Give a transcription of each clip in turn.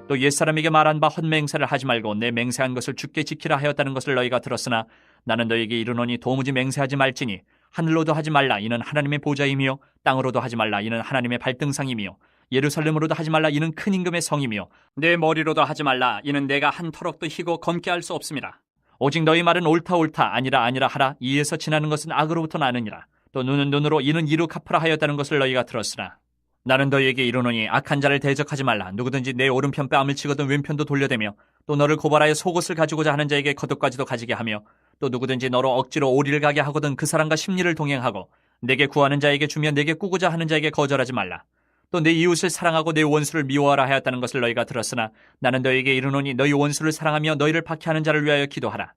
또 옛사람에게 말한 바 헛맹세를 하지 말고 내 맹세한 것을 주께 지키라 하였다는 것을 너희가 들었으나 나는 너희에게 이르노니 도무지 맹세하지 말지니 하늘로도 하지 말라 이는 하나님의 보좌이며 땅으로도 하지 말라 이는 하나님의 발등상이며 예루살렘으로도 하지 말라 이는 큰 임금의 성이며 내 머리로도 하지 말라 이는 내가 한 터럭도 희고 검게 할 수 없습니다. 오직 너희 말은 옳다 옳다 아니라 아니라 하라 이에서 지나는 것은 악으로부터 나느니라. 또 눈은 눈으로 이는 이로 갚으라 하였다는 것을 너희가 들었으나 나는 너희에게 이르노니 악한 자를 대적하지 말라. 누구든지 내 오른편 뺨을 치거든 왼편도 돌려대며 또 너를 고발하여 속옷을 가지고자 하는 자에게 겉옷까지도 가지게 하며 또 누구든지 너로 억지로 오리를 가게 하거든 그 사람과 심리를 동행하고 내게 구하는 자에게 주며 내게 꾸고자 하는 자에게 거절하지 말라. 또 내 이웃을 사랑하고 내 원수를 미워하라 하였다는 것을 너희가 들었으나 나는 너희에게 이르노니 너희 원수를 사랑하며 너희를 박해하는 자를 위하여 기도하라.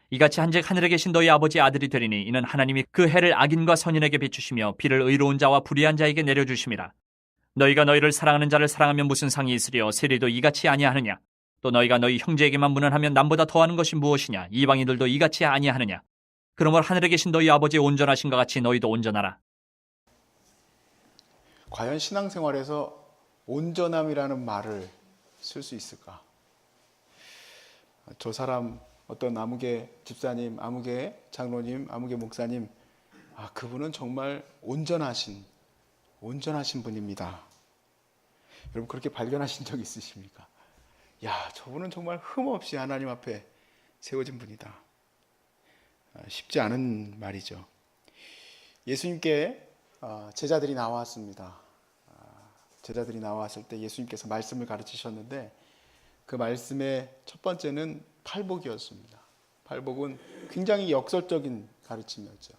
이같이 한즉 하늘에 계신 너희 아버지 아들이 되리니 이는 하나님이 그 해를 악인과 선인에게 비추시며 비를 의로운 자와 불의한 자에게 내려주심이라. 너희가 너희를 사랑하는 자를 사랑하면 무슨 상이 있으리요 세리도 이같이 아니하느냐. 또 너희가 너희 형제에게만 문안하면 남보다 더하는 것이 무엇이냐. 이방인들도 이같이 아니하느냐. 그러므로 하늘에 계신 너희 아버지의 온전하신 것 같이 너희도 온전하라. 과연 신앙생활에서 온전함이라는 말을 쓸 수 있을까? 저 사람 어떤 아무개 집사님, 아무개 장로님, 아무개 목사님, 그분은 정말 온전하신 분입니다. 여러분 그렇게 발견하신 적 있으십니까? 저분은 정말 흠없이 하나님 앞에 세워진 분이다. 쉽지 않은 말이죠. 예수님께 제자들이 나왔습니다. 제자들이 나왔을 때 예수님께서 말씀을 가르치셨는데 그 말씀의 첫 번째는 팔복이었습니다. 팔복은 굉장히 역설적인 가르침이었죠.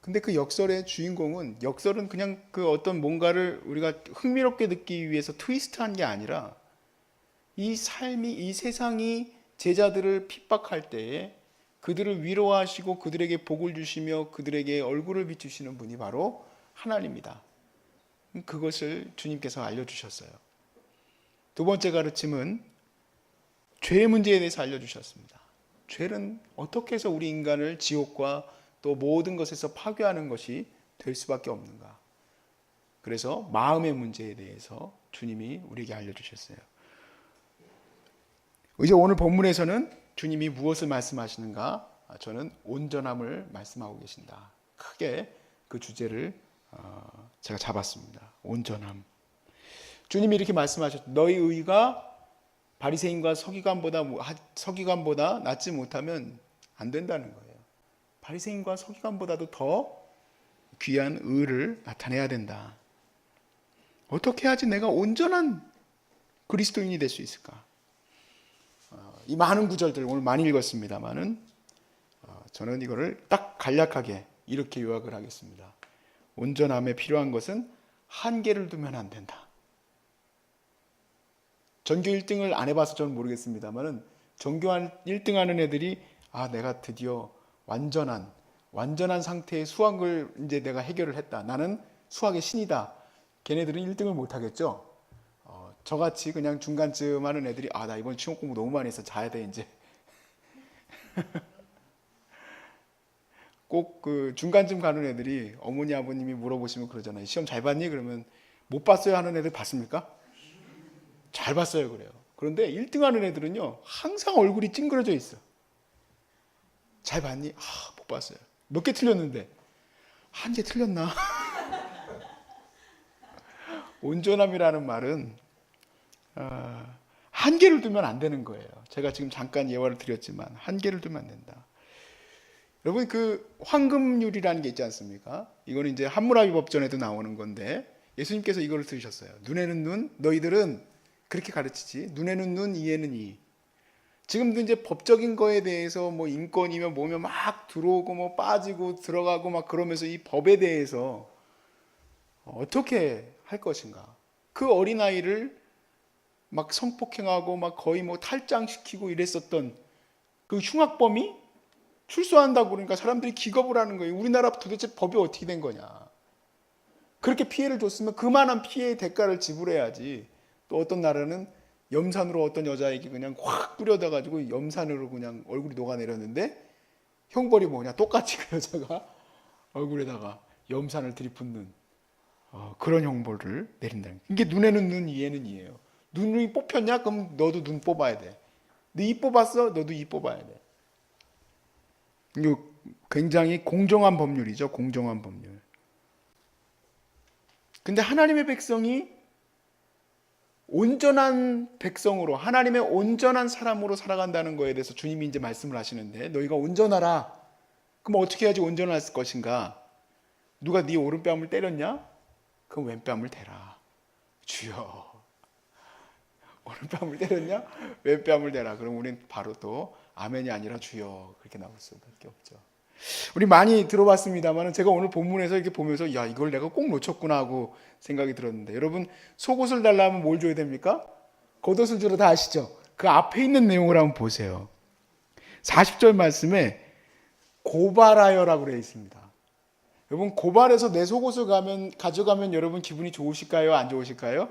근데 그 역설의 주인공은 역설은 그냥 그 어떤 뭔가를 우리가 흥미롭게 듣기 위해서 트위스트한 게 아니라 이 삶이 이 세상이 제자들을 핍박할 때에 그들을 위로하시고 그들에게 복을 주시며 그들에게 얼굴을 비추시는 분이 바로 하나님이다. 그것을 주님께서 알려주셨어요. 두 번째 가르침은 죄의 문제에 대해서 알려주셨습니다. 죄는 어떻게 해서 우리 인간을 지옥과 또 모든 것에서 파괴하는 것이 될 수밖에 없는가. 그래서 마음의 문제에 대해서 주님이 우리에게 알려주셨어요. 이제 오늘 본문에서는 주님이 무엇을 말씀하시는가? 저는 온전함을 말씀하고 계신다. 크게 그 주제를 제가 잡았습니다. 온전함. 주님이 이렇게 말씀하셨죠. 너희 의가 바리새인과 서기관보다 낫지 못하면 안 된다는 거예요. 바리새인과 서기관보다도 더 귀한 의를 나타내야 된다. 어떻게 해야지 내가 온전한 그리스도인이 될 수 있을까? 이 많은 구절들 오늘 많이 읽었습니다만은 저는 이거를 딱 간략하게 이렇게 요약을 하겠습니다. 온전함에 필요한 것은 한계를 두면 안 된다. 전교 1등을 안 해봐서 저는 모르겠습니다만은 전교 1등 하는 애들이 내가 드디어 완전한 상태의 수학을 이제 내가 해결을 했다. 나는 수학의 신이다. 걔네들은 1등을 못 하겠죠. 저같이 그냥 중간쯤 하는 애들이 나 이번 시험 공부 너무 많이 해서 자야 돼 이제. 꼭 그 중간쯤 가는 애들이 어머니 아버님이 물어보시면 그러잖아요. 시험 잘 봤니? 그러면 못 봤어요 하는 애들 봤습니까? 잘 봤어요 그래요. 그런데 1등 하는 애들은요 항상 얼굴이 찡그러져 있어. 잘 봤니? 못 봤어요. 몇 개 틀렸는데 한 개 틀렸나? 온전함이라는 말은 한계를 두면 안 되는 거예요. 제가 지금 잠깐 예화를 드렸지만 한계를 두면 안 된다. 여러분 그 황금률이라는 게 있지 않습니까? 이거는 이제 함무라비 법전에도 나오는 건데 예수님께서 이걸 쓰셨어요. 눈에는 눈, 너희들은 그렇게 가르치지. 눈에는 눈, 이에는 이. 지금도 이제 법적인 거에 대해서 뭐 인권이며 뭐며 막 들어오고 뭐 빠지고 들어가고 막 그러면서 이 법에 대해서 어떻게 할 것인가? 그 어린아이를 막 성폭행하고 막 거의 뭐 탈장시키고 이랬었던 그 흉악범이 출소한다고 그러니까 사람들이 기겁을 하는 거예요. 우리나라 도대체 법이 어떻게 된 거냐. 그렇게 피해를 줬으면 그만한 피해의 대가를 지불해야지. 또 어떤 나라는 염산으로 어떤 여자에게 그냥 확 뿌려다가지고 염산으로 그냥 얼굴이 녹아내렸는데 형벌이 뭐냐. 똑같이 그 여자가 얼굴에다가 염산을 들이붓는 그런 형벌을 내린다는 거예요. 이게 눈에는 눈, 이에는 이예요. 눈이 뽑혔냐? 그럼 너도 눈 뽑아야 돼. 너 이 뽑았어? 너도 이 뽑아야 돼. 이거 굉장히 공정한 법률이죠. 공정한 법률. 근데 하나님의 백성이 온전한 백성으로, 하나님의 온전한 사람으로 살아간다는 거에 대해서 주님이 이제 말씀을 하시는데, 너희가 온전하라. 그럼 어떻게 해야지 온전할 것인가? 누가 네 오른뺨을 때렸냐? 그럼 왼뺨을 대라. 주여, 오른뺨을 때렸냐? 왼뺨을 대라. 그럼 우리는 바로 또 아멘이 아니라 주여, 그렇게 나올 수밖에 없죠. 우리 많이 들어봤습니다만 제가 오늘 본문에서 이렇게 보면서 야, 이걸 내가 꼭 놓쳤구나 하고 생각이 들었는데, 여러분 속옷을 달라면 뭘 줘야 됩니까? 겉옷을 주라, 다 아시죠? 그 앞에 있는 내용을 한번 보세요. 40절 말씀에 고발하여라고 되어 있습니다. 여러분, 고발해서 내 속옷을 가져가면 여러분 기분이 좋으실까요? 안 좋으실까요?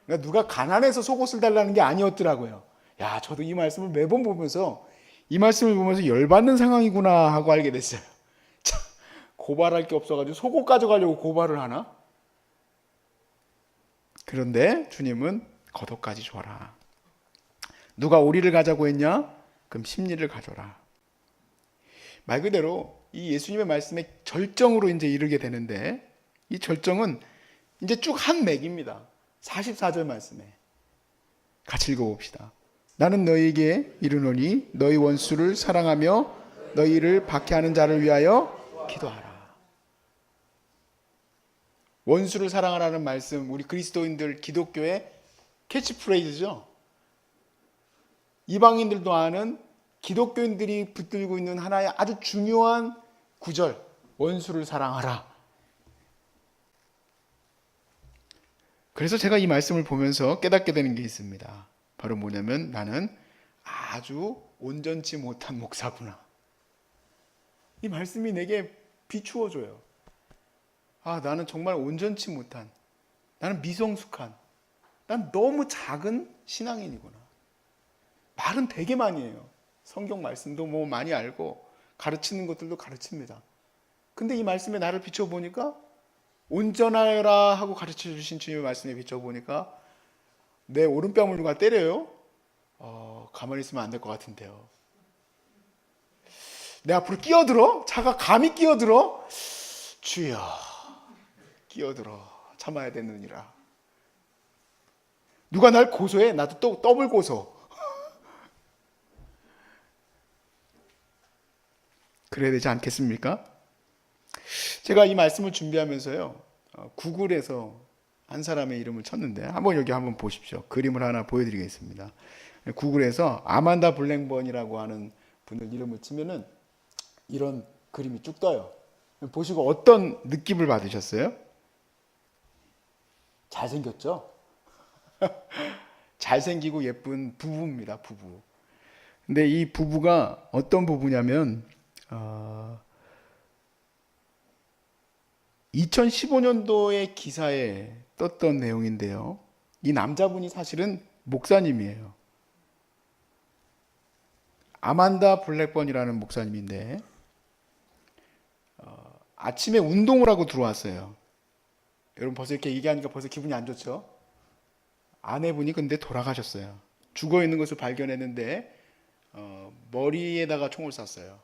그러니까 누가 가난해서 속옷을 달라는 게 아니었더라고요. 야, 저도 이 말씀을 매번 보면서 열받는 상황이구나 하고 알게 됐어요. 참, 고발할 게 없어가지고 속옷 가져가려고 고발을 하나? 그런데 주님은 겉옷까지 줘라. 누가 오리를 가자고 했냐? 그럼 십리를 가져라. 말 그대로 이 예수님의 말씀에 절정으로 이제 이르게 되는데, 이 절정은 이제 쭉 한 맥입니다. 44절 말씀에 같이 읽어봅시다. 나는 너희에게 이르노니 너희 원수를 사랑하며 너희를 박해하는 자를 위하여 기도하라. 원수를 사랑하라는 말씀, 우리 그리스도인들 기독교의 캐치프레이즈죠. 이방인들도 아는, 기독교인들이 붙들고 있는 하나의 아주 중요한 구절, 원수를 사랑하라. 그래서 제가 이 말씀을 보면서 깨닫게 되는 게 있습니다. 바로 뭐냐면, 나는 아주 온전치 못한 목사구나. 이 말씀이 내게 비추어줘요. 아, 나는 정말 온전치 못한, 나는 미성숙한, 난 너무 작은 신앙인이구나. 말은 되게 많이 해요. 성경 말씀도 뭐 많이 알고 가르치는 것들도 가르칩니다. 근데 이 말씀에 나를 비춰보니까, 온전하여라 하고 가르쳐 주신 주님의 말씀에 비춰보니까 내 오른뺨을 누가 때려요? 가만히 있으면 안 될 것 같은데요. 내 앞으로 끼어들어? 차가 감히 끼어들어? 주여, 끼어들어. 참아야 되느니라. 누가 날 고소해? 나도 또 더블 고소. 그래야 되지 않겠습니까? 제가 이 말씀을 준비하면서요, 구글에서 한 사람의 이름을 쳤는데, 여기 한번 보십시오. 그림을 하나 보여드리겠습니다. 구글에서 아만다 블랙번이라고 하는 분을 이름을 치면은 이런 그림이 쭉 떠요. 보시고 어떤 느낌을 받으셨어요? 잘생겼죠? 잘생기고 예쁜 부부입니다. 부부. 근데 이 부부가 어떤 부부냐면 2015년도의 기사에 떴던 내용인데요. 이 남자분이 사실은 목사님이에요. 아만다 블랙번이라는 목사님인데, 아침에 운동을 하고 들어왔어요. 여러분 벌써 이렇게 얘기하니까 벌써 기분이 안 좋죠? 아내분이 근데 돌아가셨어요. 죽어 있는 것을 발견했는데 머리에다가 총을 쐈어요.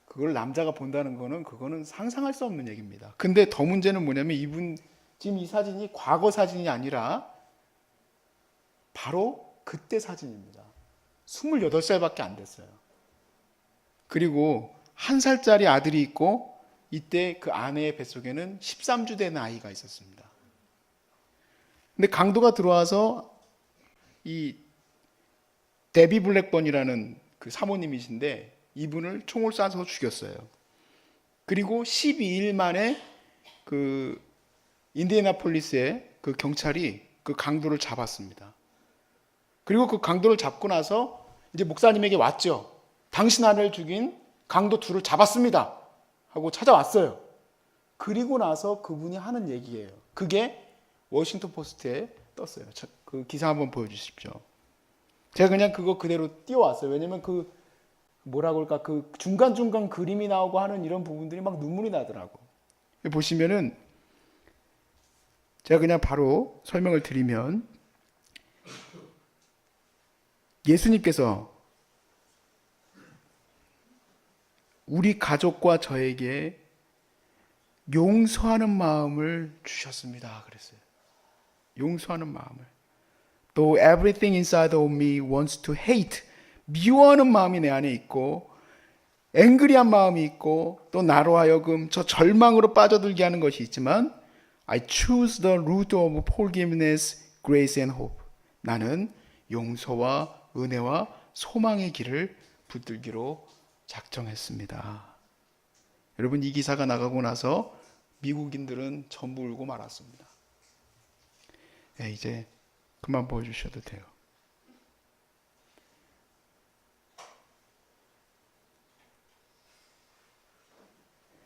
그걸 남자가 본다는 거는, 그거는 상상할 수 없는 얘기입니다. 근데 더 문제는 뭐냐면, 이분 지금 이 사진이 과거 사진이 아니라 바로 그때 사진입니다. 28살밖에 안 됐어요. 그리고 1살짜리 아들이 있고, 이때 그 아내의 뱃속에는 13주 된 아이가 있었습니다. 근데 강도가 들어와서 이 데비 블랙번이라는 그 사모님이신데, 이분을 총을 쏴서 죽였어요. 그리고 12일 만에 그 인디애나폴리스의 그 경찰이 그 강도를 잡았습니다. 그리고 그 강도를 잡고 나서 이제 목사님에게 왔죠. 당신 아내를 죽인 강도 둘을 잡았습니다 하고 찾아왔어요. 그리고 나서 그분이 하는 얘기예요. 그게 워싱턴 포스트에 떴어요. 그 기사 한번 보여주십시오. 제가 그냥 그거 그대로 띄워왔어요. 왜냐면 그 중간중간 그림이 나오고 하는 이런 부분들이 막 눈물이 나더라고. 보시면은 제가 그냥 바로 설명을 드리면 예수님께서 우리 가족과 저에게 용서하는 마음을 주셨습니다. 그랬어요. 용서하는 마음을. Though everything inside of me wants to hate. 미워하는 마음이 내 안에 있고 앵그리한 마음이 있고 또 나로 하여금 저 절망으로 빠져들게 하는 것이 있지만 I choose the route of forgiveness, grace and hope. 나는 용서와 은혜와 소망의 길을 붙들기로 작정했습니다. 여러분, 이 기사가 나가고 나서 미국인들은 전부 울고 말았습니다. 네, 이제 그만 보여주셔도 돼요.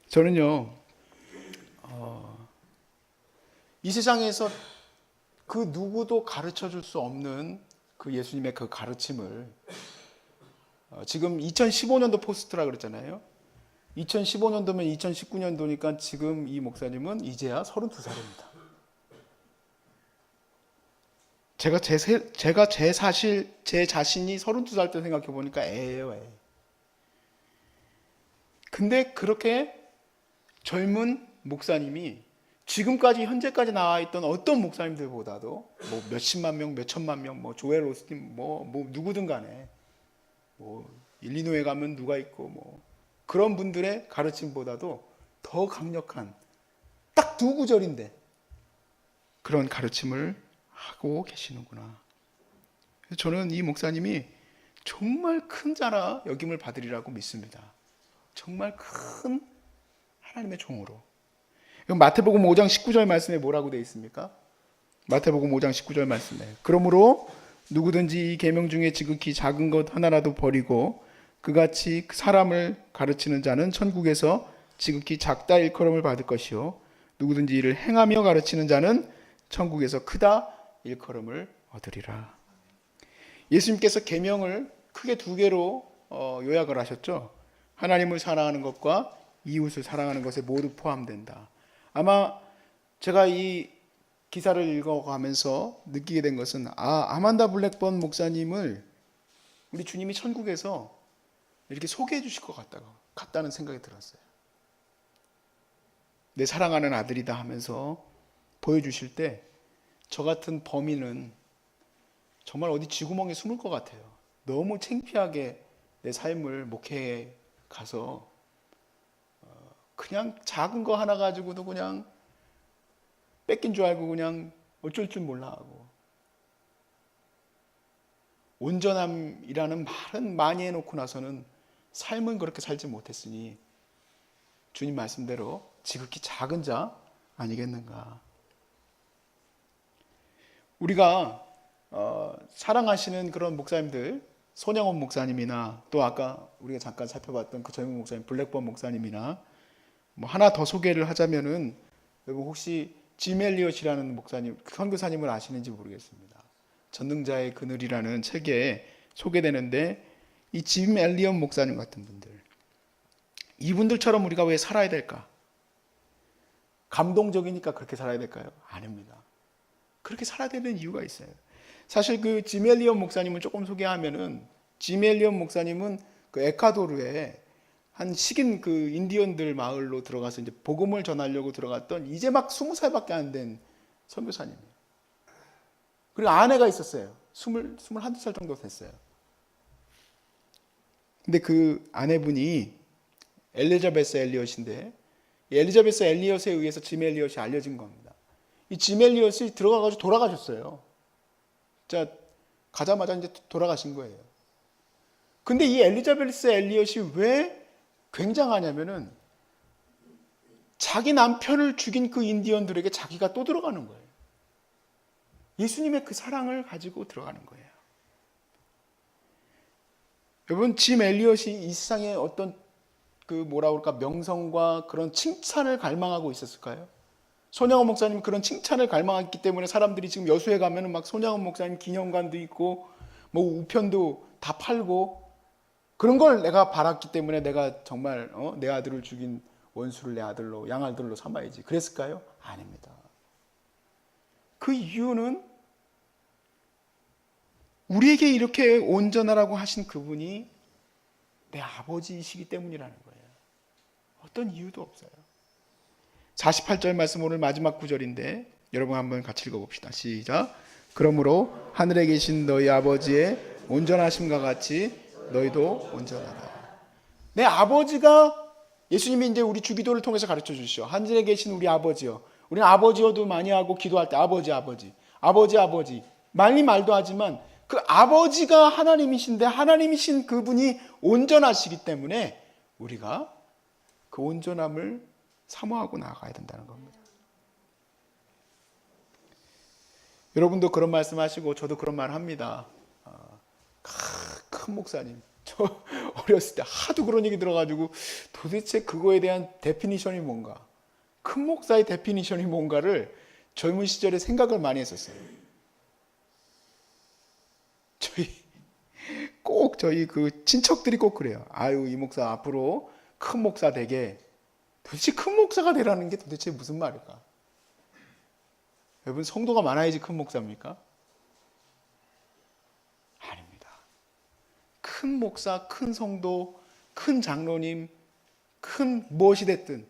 저는요, 이 세상에서 그 누구도 가르쳐 줄 수 없는 그 예수님의 그 가르침을 지금 2015년도 포스트라 그랬잖아요. 2015년도면 2019년도니까 지금 이 목사님은 이제야 32살입니다. 제가 제 자신이 32살 때 생각해 보니까 애예요, 애. 근데 그렇게 젊은 목사님이 지금까지 현재까지 나와 있던 어떤 목사님들보다도 뭐 몇십만 명, 몇천만 명, 뭐 조엘 오스틴, 뭐 누구든 간에 뭐 일리노에 가면 누가 있고 뭐 그런 분들의 가르침보다도 더 강력한 딱 두 구절인데 그런 가르침을 하고 계시는구나. 그래서 저는 이 목사님이 정말 큰 자라 여김을 받으리라고 믿습니다. 정말 큰 하나님의 종으로. 마태복음 5장 19절 말씀에 뭐라고 되어 있습니까? 마태복음 5장 19절 말씀에 그러므로 누구든지 이 계명 중에 지극히 작은 것 하나라도 버리고 그같이 사람을 가르치는 자는 천국에서 지극히 작다 일컬음을 받을 것이요 누구든지 이를 행하며 가르치는 자는 천국에서 크다 일컬음을 얻으리라. 예수님께서 계명을 크게 두 개로 요약을 하셨죠. 하나님을 사랑하는 것과 이웃을 사랑하는 것에 모두 포함된다. 아마 제가 이 기사를 읽어가면서 느끼게 된 것은 아만다 블랙번 목사님을 우리 주님이 천국에서 이렇게 소개해 주실 것 같다는 생각이 들었어요. 내 사랑하는 아들이다 하면서 보여주실 때 저 같은 범인은 정말 어디 쥐구멍에 숨을 것 같아요. 너무 창피하게 내 삶을 목회에 가서 그냥 작은 거 하나 가지고도 그냥 뺏긴 줄 알고 그냥 어쩔 줄 몰라 하고 온전함이라는 말은 많이 해놓고 나서는 삶은 그렇게 살지 못했으니 주님 말씀대로 지극히 작은 자 아니겠는가. 우리가 사랑하시는 그런 목사님들 손양원 목사님이나 또 아까 우리가 잠깐 살펴봤던 그 젊은 목사님 블랙번 목사님이나 뭐 하나 더 소개를 하자면은 여러분 혹시 짐 엘리엇이라는 목사님 선교사님을 아시는지 모르겠습니다. 전능자의 그늘이라는 책에 소개되는데 이 짐 엘리엇 목사님 같은 분들 이분들처럼 우리가 왜 살아야 될까? 감동적이니까 그렇게 살아야 될까요? 아닙니다. 그렇게 살아야 되는 이유가 있어요. 사실 그 짐 엘리엇 목사님을 조금 소개하면은 짐 엘리엇 목사님은 그 에콰도르에 한 식인 그 인디언들 마을로 들어가서 이제 복음을 전하려고 들어갔던 이제 막 20살밖에 안 된 선교사님이에요. 그리고 아내가 있었어요. 21살 정도 됐어요. 근데 그 아내분이 엘리자베스 엘리엇인데 이 엘리자베스 엘리엇에 의해서 짐 엘리엇이 알려진 겁니다. 이 짐 엘리엇이 들어가가지고 돌아가셨어요. 자, 가자마자 이제 돌아가신 거예요. 근데 이 엘리자베스 엘리엇이 왜 굉장하냐면은 자기 남편을 죽인 그 인디언들에게 자기가 또 들어가는 거예요. 예수님의 그 사랑을 가지고 들어가는 거예요. 여러분, 짐 엘리엇이 이 세상에 어떤 그 뭐라 그럴까 명성과 그런 칭찬을 갈망하고 있었을까요? 손양원 목사님 그런 칭찬을 갈망했기 때문에 사람들이 지금 여수에 가면은 막 손양원 목사님 기념관도 있고 뭐 우편도 다 팔고 그런 걸 내가 바랐기 때문에 내가 정말 내 아들을 죽인 원수를 내 아들로 양아들로 삼아야지 그랬을까요? 아닙니다. 그 이유는 우리에게 이렇게 온전하라고 하신 그분이 내 아버지이시기 때문이라는 거예요. 어떤 이유도 없어요. 48절 말씀 오늘 마지막 구절인데 여러분 한번 같이 읽어봅시다. 시작. 그러므로 하늘에 계신 너희 아버지의 온전하심과 같이 너희도 온전하다. 내 아버지가 예수님이 이제 우리 주기도를 통해서 가르쳐 주시죠. 하늘에 계신 우리 아버지요. 우리는 아버지여도 많이 하고 기도할 때 아버지 많이 말도 하지만 그 아버지가 하나님이신데 하나님이신 그분이 온전하시기 때문에 우리가 그 온전함을 사모하고 나아가야 된다는 겁니다. 여러분도 그런 말씀하시고 저도 그런 말 합니다. 큰 목사님, 저 어렸을 때 하도 그런 얘기 들어가지고 도대체 그거에 대한 데피니션이 뭔가, 큰 목사의 데피니션이 뭔가를 젊은 시절에 생각을 많이 했었어요. 저희 그 친척들이 꼭 그래요. 아유, 이 목사 앞으로 큰 목사 되게. 도대체 큰 목사가 되라는 게 도대체 무슨 말일까? 여러분, 성도가 많아야지 큰 목사입니까? 아닙니다. 큰 목사, 큰 성도, 큰 장로님, 큰 무엇이 됐든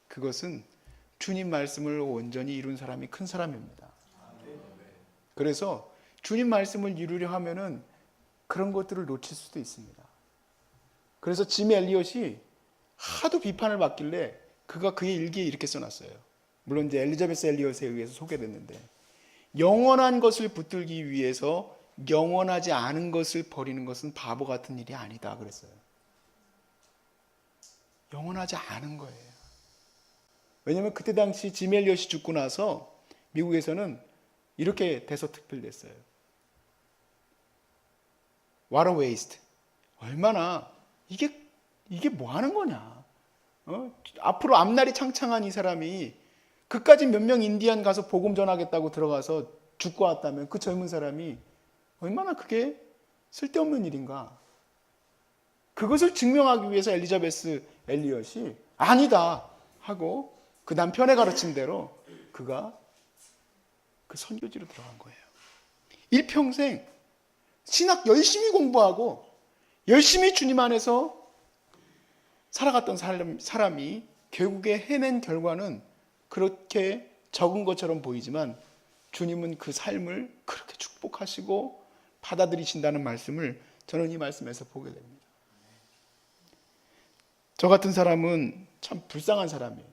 그것은 주님 말씀을 온전히 이룬 사람이 큰 사람입니다. 그래서 주님 말씀을 이루려 하면은 그런 것들을 놓칠 수도 있습니다. 그래서 짐 엘리엇이 하도 비판을 받길래 그가 그의 일기에 이렇게 써놨어요. 물론 이제 엘리자베스 엘리엇에 의해서 소개됐는데, 영원한 것을 붙들기 위해서 영원하지 않은 것을 버리는 것은 바보 같은 일이 아니다 그랬어요. 영원하지 않은 거예요. 왜냐하면 그때 당시 짐 엘리엇이 죽고 나서 미국에서는 이렇게 대서특필됐어요. What a waste. 얼마나 이게 뭐 하는 거냐. 앞으로 앞날이 창창한 이 사람이 그까지 몇 명 인디안 가서 복음 전하겠다고 들어가서 죽고 왔다면 그 젊은 사람이 얼마나 그게 쓸데없는 일인가. 그것을 증명하기 위해서 엘리자베스 엘리엇이 아니다 하고 그 남편의 가르침대로 그가 그 선교지로 들어간 거예요. 일평생 신학 열심히 공부하고 열심히 주님 안에서 살아갔던 사람이 결국에 해낸 결과는 그렇게 적은 것처럼 보이지만 주님은 그 삶을 그렇게 축복하시고 받아들이신다는 말씀을 저는 이 말씀에서 보게 됩니다. 저 같은 사람은 참 불쌍한 사람이에요.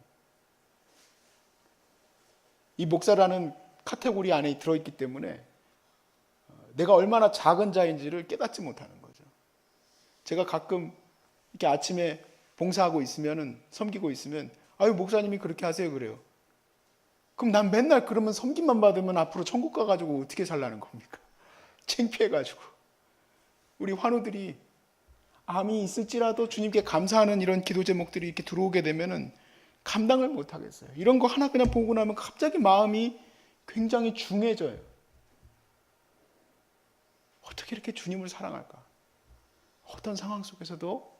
이 목사라는 카테고리 안에 들어있기 때문에 내가 얼마나 작은 자인지를 깨닫지 못하는 거죠. 제가 가끔 이렇게 아침에 봉사하고 있으면은, 섬기고 있으면, 아유, 목사님이 그렇게 하세요 그래요. 그럼 난 맨날 그러면 섬김만 받으면 앞으로 천국 가가지고 어떻게 살라는 겁니까? 창피해가지고. 우리 환우들이 암이 있을지라도 주님께 감사하는 이런 기도 제목들이 이렇게 들어오게 되면은 감당을 못 하겠어요. 이런 거 하나 그냥 보고 나면 갑자기 마음이 굉장히 중해져요. 어떻게 이렇게 주님을 사랑할까? 어떤 상황 속에서도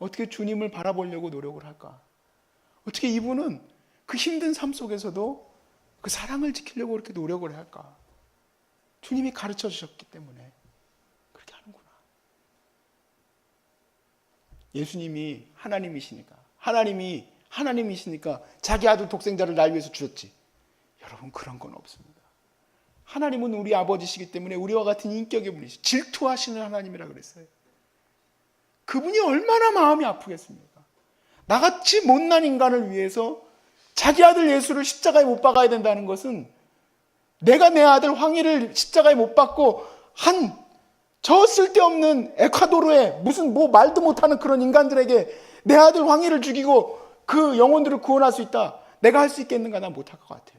어떻게 주님을 바라보려고 노력을 할까? 어떻게 이분은 그 힘든 삶 속에서도 그 사랑을 지키려고 그렇게 노력을 할까? 주님이 가르쳐 주셨기 때문에 그렇게 하는구나. 예수님이 하나님이시니까, 하나님이시니까 자기 아들 독생자를 날 위해서 주셨지. 여러분, 그런 건 없습니다. 하나님은 우리 아버지시기 때문에 우리와 같은 인격의 분이시, 질투하시는 하나님이라 그랬어요. 그분이 얼마나 마음이 아프겠습니까? 나같이 못난 인간을 위해서 자기 아들 예수를 십자가에 못 박아야 된다는 것은, 내가 내 아들 황희를 십자가에 못 박고 저 쓸데없는 에콰도르에 무슨 말도 못하는 그런 인간들에게 내 아들 황희를 죽이고 그 영혼들을 구원할 수 있다. 내가 할 수 있겠는가? 난 못할 것 같아요.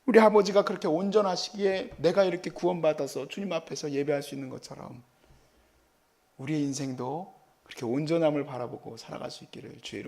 우리 아버지가 그렇게 온전하시기에 내가 이렇게 구원받아서 주님 앞에서 예배할 수 있는 것처럼 우리의 인생도 그렇게 온전함을 바라보고 살아갈 수 있기를 주의 이름으로